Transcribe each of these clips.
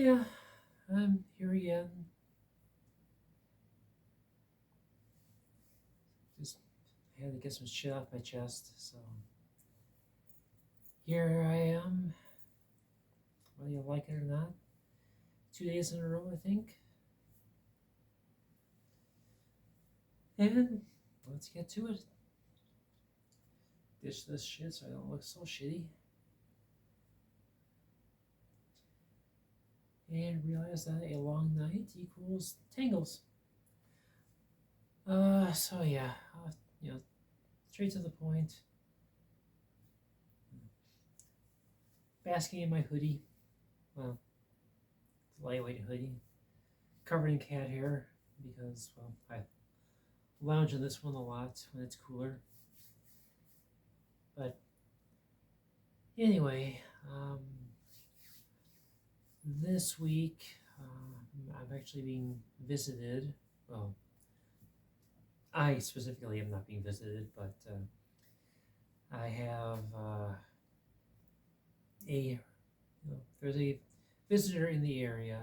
Yeah, I'm here again. Just had to get some shit off my chest, so here I am, whether you like it or not. 2 days in a row, I think. And let's get to it. Ditch this shit so I don't look so shitty. And realize that a long night equals tangles. So yeah, you know, straight to the point. Basking in my hoodie. Well, lightweight hoodie. Covered in cat hair because, well, I lounge in this one a lot when it's cooler. But anyway, this week I'm actually being visited. Well, I specifically am not being visited, but I have there's a visitor in the area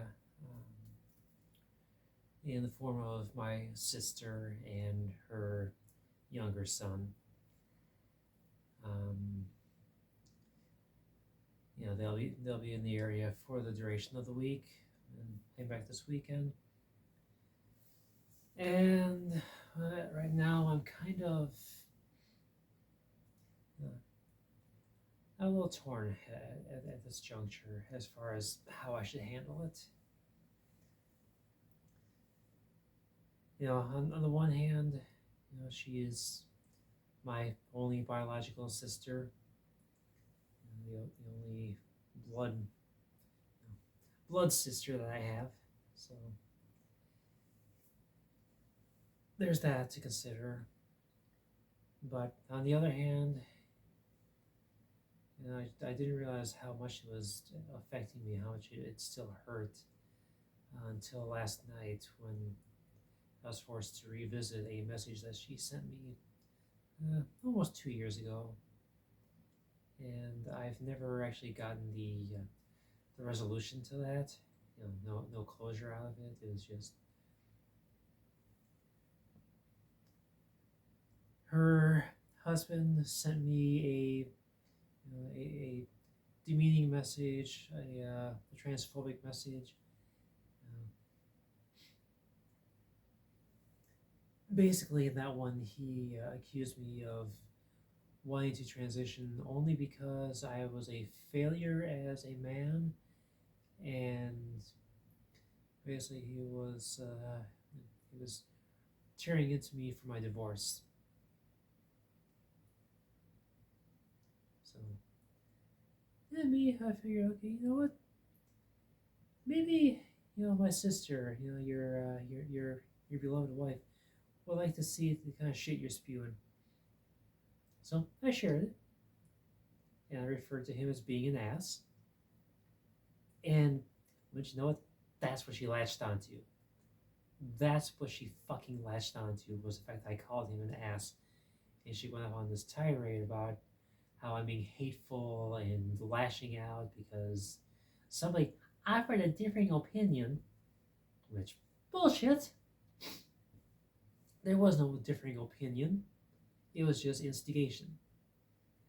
in the form of my sister and her younger son. Um, they'll be in the area for the duration of the week and came back this weekend. And right now I'm kind of a little torn at this juncture as far as how I should handle it. On the one hand, she is my only biological sister, the only blood blood sister that I have. So there's that to consider. But on the other hand, I didn't realize how much it was affecting me, how much it still hurt until last night when I was forced to revisit a message that she sent me almost 2 years ago, and I've never actually gotten the resolution to that. No closure out of it. It was just her husband sent me a demeaning message, a transphobic message. Basically, in that one, he accused me of wanting to transition only because I was a failure as a man, and basically he was tearing into me for my divorce. So, and me, I figured, okay, you know what? Maybe my sister, your beloved wife, would like to see the kind of shit you're spewing. So I shared it, and I referred to him as being an ass. And wouldn't you know it, that's what she latched onto. That's what she fucking latched onto, was the fact that I called him an ass. And she went off on this tirade about how I'm being hateful and lashing out because somebody offered a differing opinion, which, bullshit. There was no differing opinion. It was just instigation,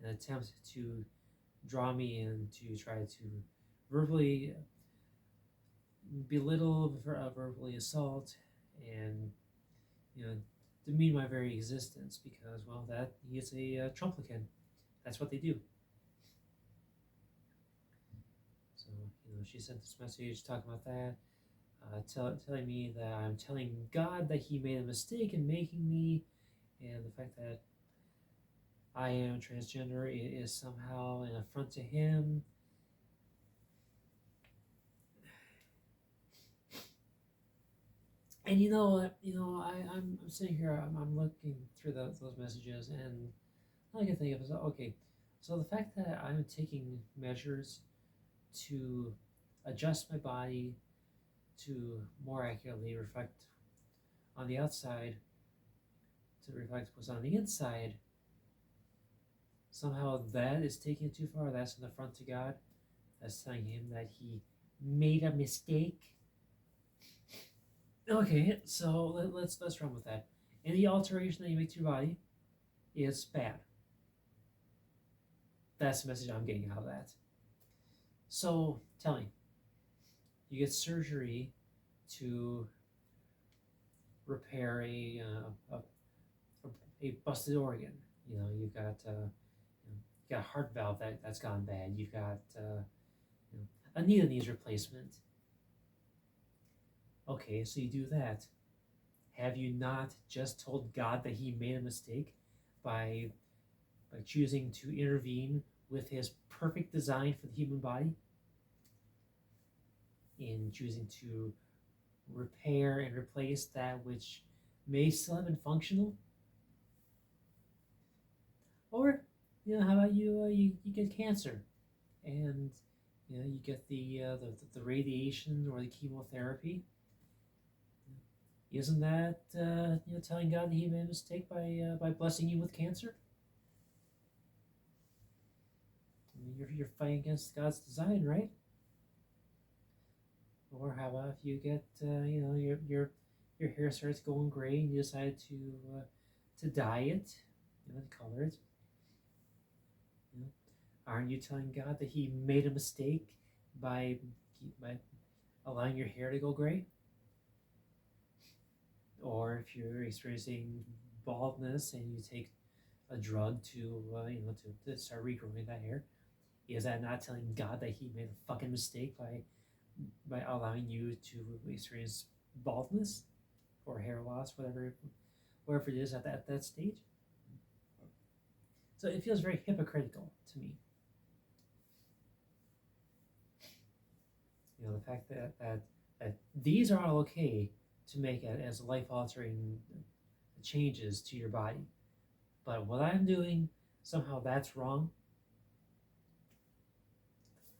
an attempt to draw me in to try to verbally belittle, verbally assault, and demean my very existence because, well, that he is a Trumplican. That's what they do. So she sent this message talking about that, telling me that I'm telling God that He made a mistake in making me, and the fact that I am transgender is somehow an affront to Him. And I'm sitting here, I'm looking through those messages, and all I can think of is, okay, so the fact that I'm taking measures to adjust my body to more accurately reflect on the outside, to reflect what's on the inside, somehow that is taking it too far. That's an affront to God. That's telling Him that He made a mistake. Okay, so let's run with that. Any alteration that you make to your body is bad. That's the message I'm getting out of that. So tell me, you get surgery to repair a busted organ. You know, you've got you got a heart valve that's gone bad. You've got you know, a knee that needs replacement. Okay, so you do that. Have you not just told God that He made a mistake by choosing to intervene with His perfect design for the human body, in choosing to repair and replace that which may still have been functional? Or, how about you get cancer, and you get the radiation or the chemotherapy? Isn't that telling God that He made a mistake by blessing you with cancer? I mean, you're fighting against God's design, right? Or how about if you get your hair starts going gray and you decide to dye it, to color it? You know, aren't you telling God that He made a mistake by by allowing your hair to go gray? Or if you're experiencing baldness and you take a drug to start regrowing that hair, is that not telling God that He made a fucking mistake by allowing you to experience baldness or hair loss, whatever it is at that stage? So it feels very hypocritical to me. The fact that these are all okay to make it as life altering changes to your body, but what I'm doing, somehow that's wrong.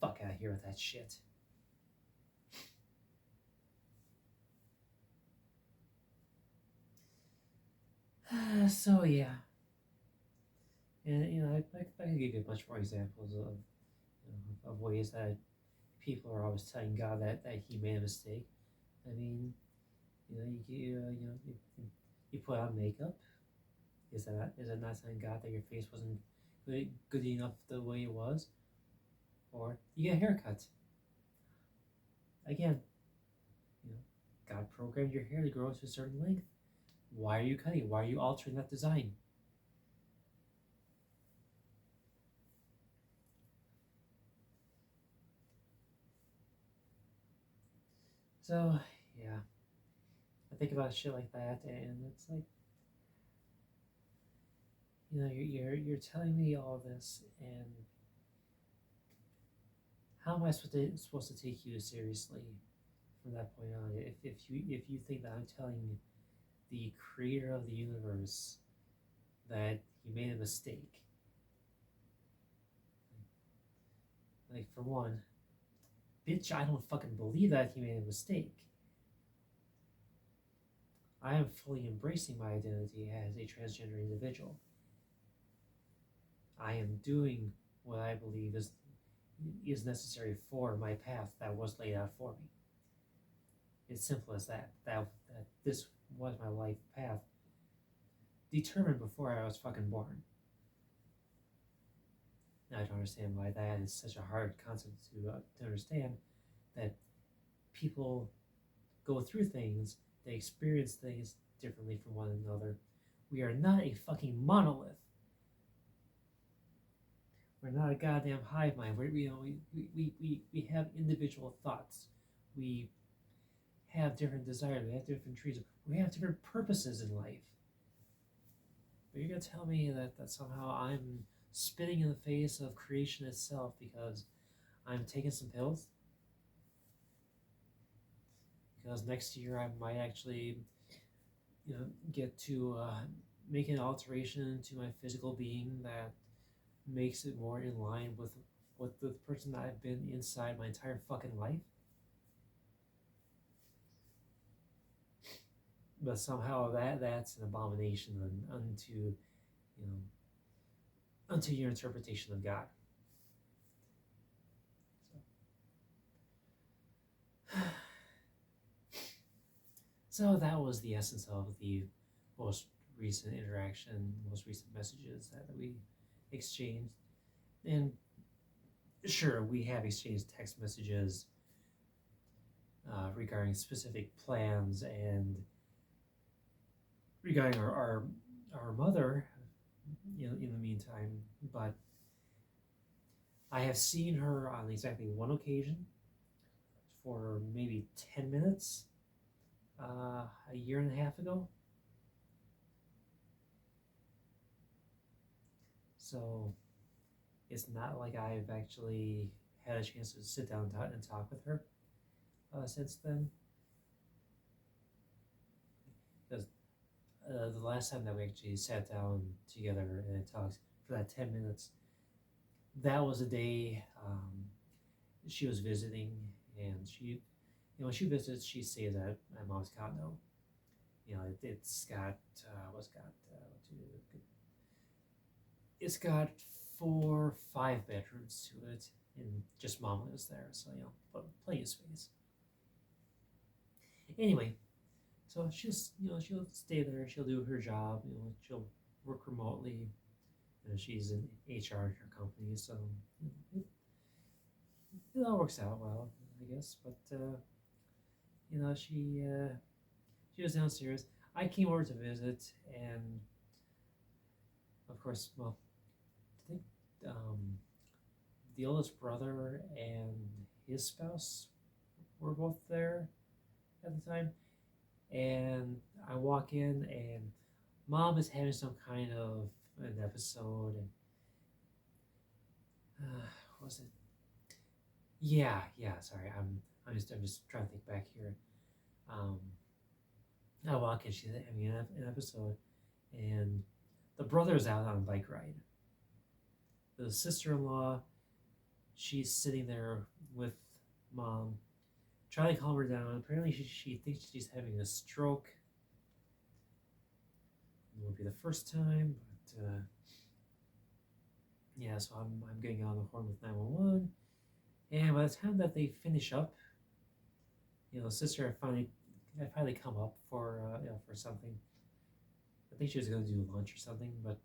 Fuck out of here with that shit. So yeah, and I could give you a bunch more examples of ways that people are always telling God that He made a mistake. I mean, you put on makeup. Is it not telling God that your face wasn't good enough the way it was? Or you get a haircut. Again, you know, God programmed your hair to grow to a certain length. Why are you cutting? Why are you altering that design? So yeah, I think about shit like that, and it's like, you're telling me all this, and how am I supposed to take you seriously from that point on? If you think that I'm telling the creator of the universe that he made a mistake, like, for one, bitch, I don't fucking believe that he made a mistake. I am fully embracing my identity as a transgender individual. I am doing what I believe is necessary for my path that was laid out for me. It's simple as that. That this was my life path, determined before I was fucking born. Now I don't understand why that is such a hard concept to understand. That people go through things, they experience things differently from one another. We are not a fucking monolith. We're not a goddamn hive mind. We have individual thoughts. We have different desires. We have different trees. We have different purposes in life. But you're gonna tell me that somehow I'm spitting in the face of creation itself because I'm taking some pills? Because next year I might actually, get to make an alteration to my physical being that makes it more in line with the person that I've been inside my entire fucking life. But somehow that's an abomination know unto your interpretation of God. So, So that was the essence of the most recent interaction, most recent messages that we exchanged. And sure, we have exchanged text messages regarding specific plans and regarding our mother, in the meantime. But I have seen her on exactly one occasion for maybe 10 minutes a year and a half ago. So it's not like I've actually had a chance to sit down and talk with her since then. Because the last time that we actually sat down together and talked for that 10 minutes, that was a day she was visiting, and when she visits, she stays at my mom's condo. It's got it's got 4, 5 bedrooms to it, and just mom lives there, so plenty of space. Anyway, so she'll stay there. She'll do her job. She'll work remotely. She's in HR in her company, so it all works out well, I guess. But she was downstairs. I came over to visit, and of course, well, I think the oldest brother and his spouse were both there at the time. And I walk in, and mom is having some kind of an episode. And what was it? Yeah, yeah. Sorry, I'm just trying to think back here. Um, I walk in, she's having an episode, and the brother's out on a bike ride. The sister-in-law, she's sitting there with mom, trying to calm her down. Apparently, she thinks she's having a stroke. It won't be the first time, but yeah. So I'm getting on the horn with 911, and by the time that they finish up, the sister had finally come up for something. I think she was going to do lunch or something, but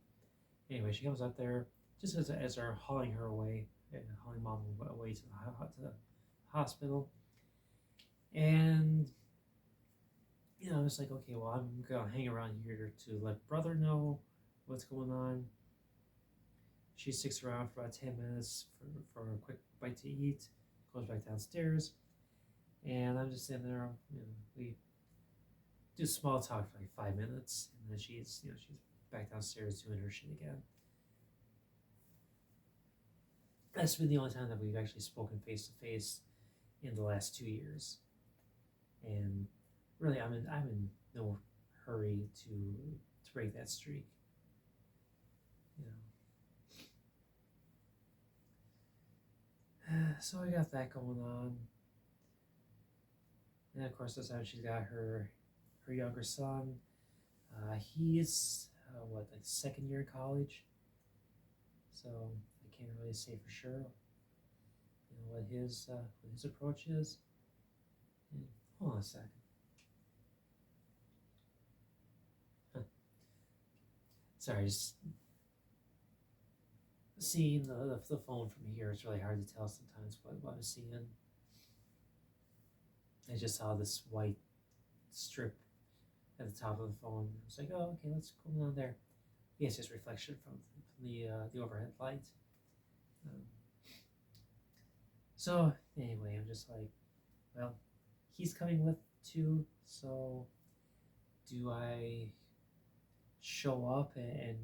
anyway, she comes up there just as they're hauling her away, hauling mom away to the hospital. And I'm just like, okay, well, I'm gonna hang around here to let brother know what's going on. She sticks around for about 10 minutes for a quick bite to eat, goes back downstairs, and I'm just sitting there. We do small talk for like 5 minutes, and then she's back downstairs doing her shit again. That's been the only time that we've actually spoken face to face in the last 2 years, and really, I'm in no hurry to break that streak. So I got that going on, and of course, this time she's got her younger son. He's like second year in college, so I can't really say for sure what his approach is. And, hold on a second. Sorry, just seeing the phone from here, it's really hard to tell sometimes what I'm seeing. I just saw this white strip at the top of the phone. I was like, oh, okay, let's go on there. Yeah, it's just reflection from the overhead light. So anyway, I'm just like, well, he's coming with too, so do I show up and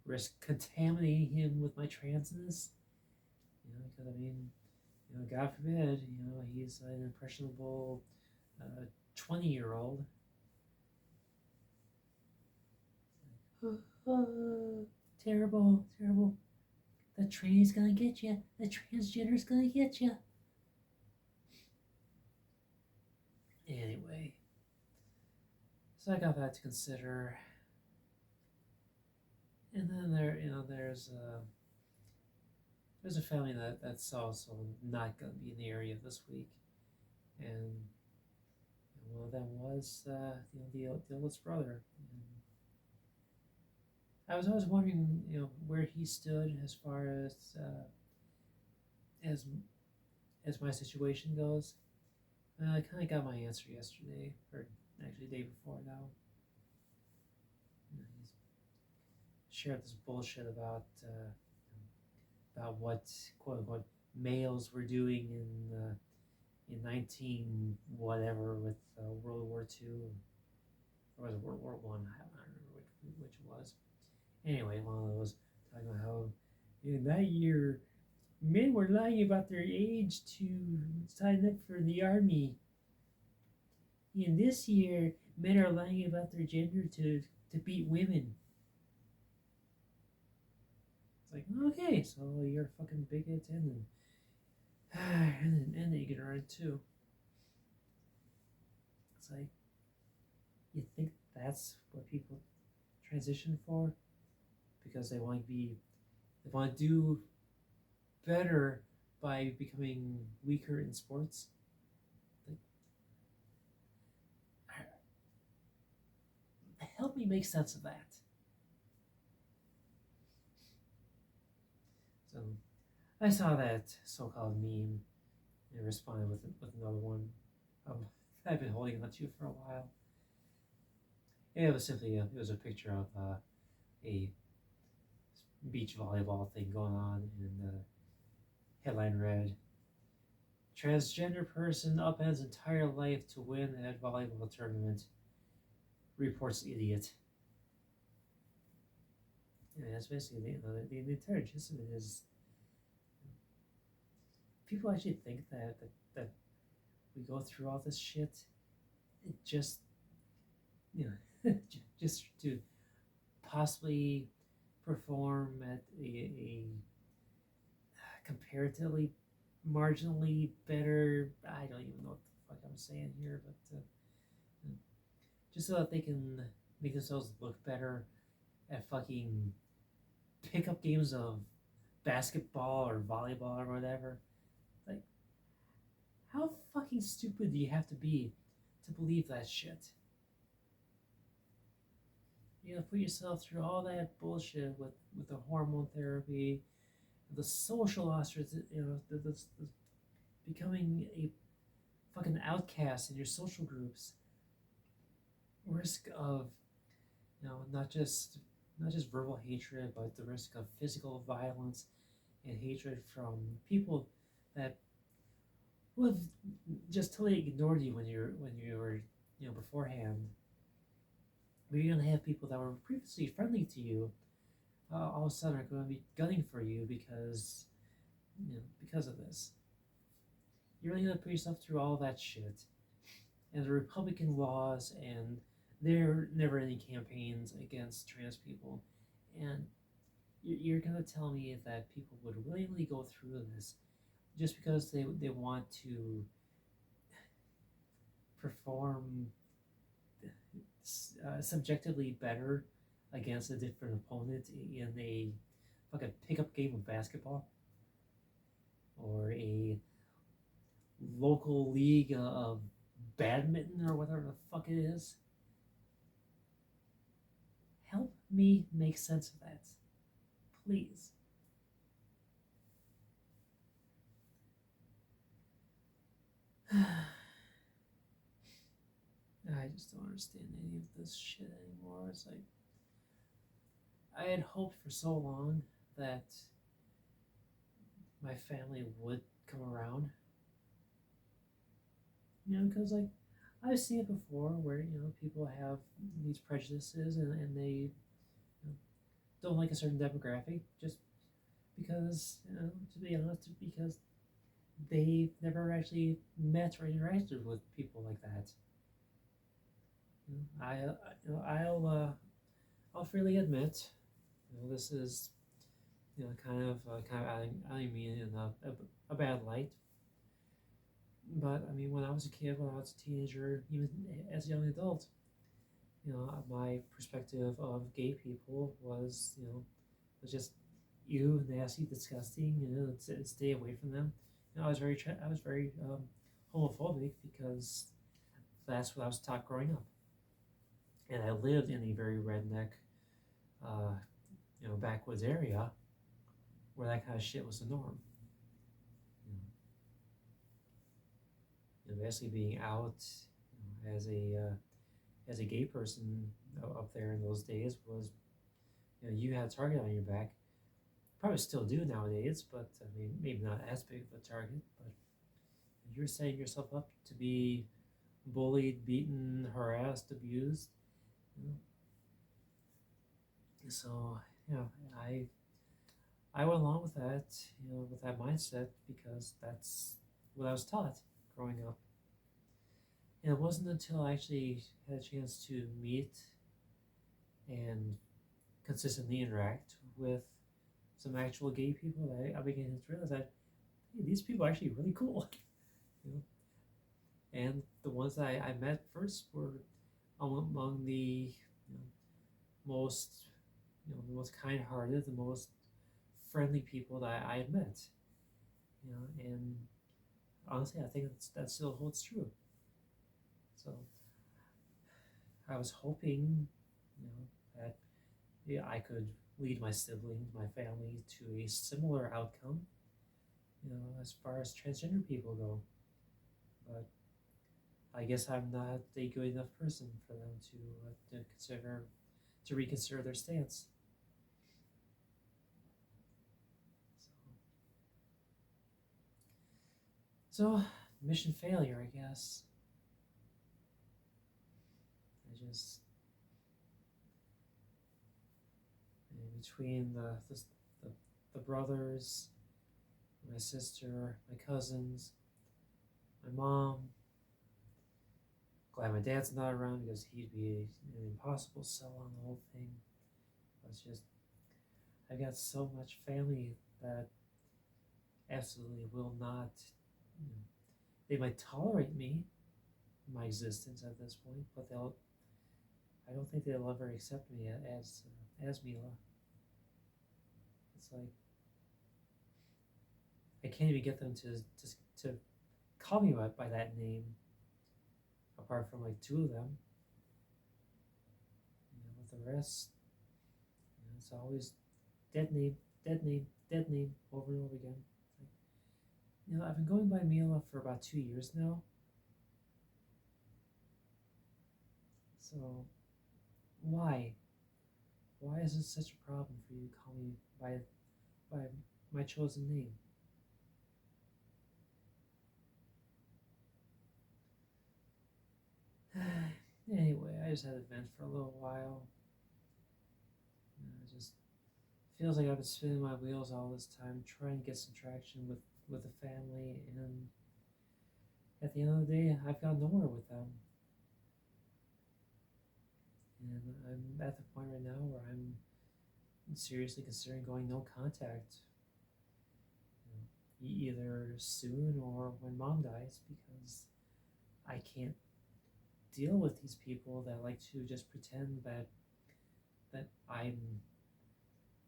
risk contaminating him with my transness? Because God forbid, he's an impressionable 20-year-old. Terrible, terrible. The train's gonna get you. The transgender's gonna get you. Anyway, so I got that to consider. And then there's a family that's also not gonna be in the area this week, and And one of them was the oldest brother. And I was always wondering, where he stood as far as as my situation goes. I kind of got my answer yesterday, or actually the day before now. He's shared this bullshit about what quote unquote males were doing in 19 whatever with World War II, or was it World War One? I don't remember which it was. Anyway, one of those talking about how in that year men were lying about their age to sign up for the army. In this year, men are lying about their gender to beat women. It's like, okay, so you're a fucking bigot and ignorant too. It's like, you think that's what people transition for? Because they want to do better by becoming weaker in sports? Like, help me make sense of that. So I saw that so-called meme and responded with another one. I've been holding on to for a while. And it was simply it was a picture of a beach volleyball thing going on, and the headline read, "Transgender person upends entire life to win at volleyball tournament, reports idiot." And that's basically the entire gist of it is people actually think that we go through all this shit it just just to possibly perform at a comparatively marginally better. I don't even know what the fuck I'm saying here, but just so that they can make themselves look better at fucking pickup games of basketball or volleyball or whatever. Like, how fucking stupid do you have to be to believe that shit? Put yourself through all that bullshit with the hormone therapy, the social ostracization, the becoming a fucking outcast in your social groups, risk of not just verbal hatred, but the risk of physical violence and hatred from people that would have just totally ignored you when you were beforehand. But you're gonna have people that were previously friendly to you, all of a sudden are going to be gunning for you because of this. You're really gonna put yourself through all that shit, and the Republican laws, and there never any campaigns against trans people, and you're gonna tell me that people would willingly go through this just because they want to perform subjectively better against a different opponent in a fucking pickup game of basketball or a local league of badminton or whatever the fuck it is. Help me make sense of that, please. I just don't understand any of this shit anymore. It's like I had hoped for so long that my family would come around. Because like I've seen it before where people have these prejudices, and they don't like a certain demographic just because to be honest, because they've never actually met or interacted with people like that. I'll freely admit, this is kind of adding me in a bad light. But I mean, when I was a kid, when I was a teenager, even as a young adult, my perspective of gay people was just ew, nasty, disgusting. Stay away from them. I was very homophobic because that's what I was taught growing up. And I lived in a very redneck, uh, backwoods area where that kind of shit was the norm. You know, basically being out as a gay person up there in those days was, you had a target on your back. Probably still do nowadays, but I mean, maybe not as big of a target. But you're setting yourself up to be bullied, beaten, harassed, abused. You know? So yeah, I I went along with that, with that mindset because that's what I was taught growing up. And it wasn't until I actually had a chance to meet and consistently interact with some actual gay people that I began to realize that, hey, these people are actually really cool. You know? And the ones that I met first were among the most the most kind-hearted, the most friendly people that I had met. And honestly, I think that still holds true. So I was hoping, that I could lead my siblings, my family, to a similar outcome, as far as transgender people go. But I guess I'm not a good enough person for them to reconsider their stance. So mission failure, I guess. I just between the, the brothers, my sister, my cousins, my mom. Glad my dad's not around because he'd be an impossible sell on the whole thing. It's just I've got so much family that absolutely will not. You know, they might tolerate me, my existence at this point, but they'll. I don't think they'll ever accept me as Mila. It's like I can't even get them to call me by that name. Apart from like two of them, with the rest, it's always dead name, dead name, dead name over and over again. Like, I've been going by Mila for about 2 years now. So why? Why is it such a problem for you to call me by my chosen name? Anyway, I just had to vent for a little while. It just feels like I've been spinning my wheels all this time, trying to get some traction with the family, and at the end of the day, I've got nowhere with them. And I'm at the point right now where I'm seriously considering going no contact, either soon or when mom dies, because I can't deal with these people that like to just pretend that I'm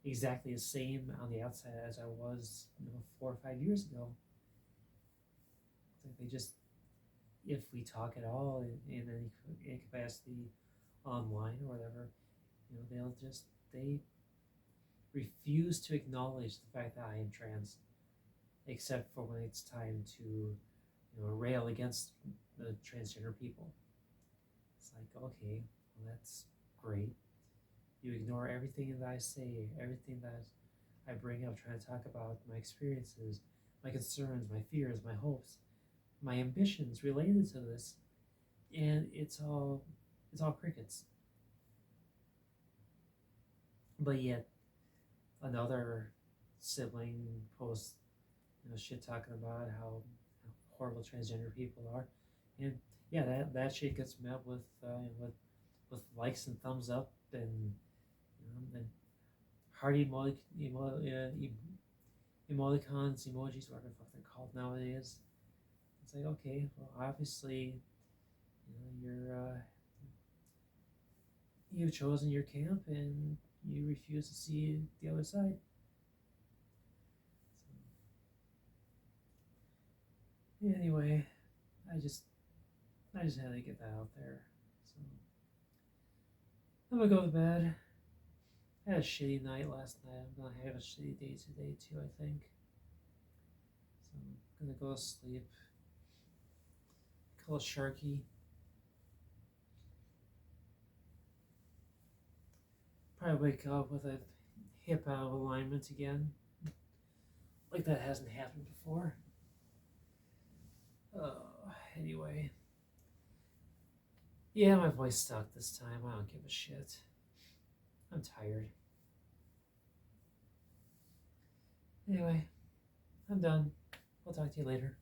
exactly the same on the outside as I was 4 or 5 years ago. It's like they just, if we talk at all in any capacity online or whatever, they refuse to acknowledge the fact that I am trans, except for when it's time to rail against the transgender people. It's like, okay, well, that's great. You ignore everything that I say, everything that I bring up, trying to talk about my experiences, my concerns, my fears, my hopes, my ambitions related to this, and it's all crickets. But yet another sibling posts shit talking about how horrible transgender people are, and yeah, that shit gets met with likes and thumbs up and heart emoticons, emojis, whatever the fuck they're called nowadays. It's like, okay, well, obviously, you've chosen your camp and you refuse to see the other side. So, anyway, I just I just had to get that out there. So I'm gonna go to bed. I had a shitty night last night. I'm gonna have a shitty day today too, I think. So I'm gonna go to sleep. Call Sharky. Probably wake up with a hip out of alignment again. Like that hasn't happened before. Anyway. Yeah, my voice sucked this time. I don't give a shit. I'm tired. Anyway, I'm done. I'll talk to you later.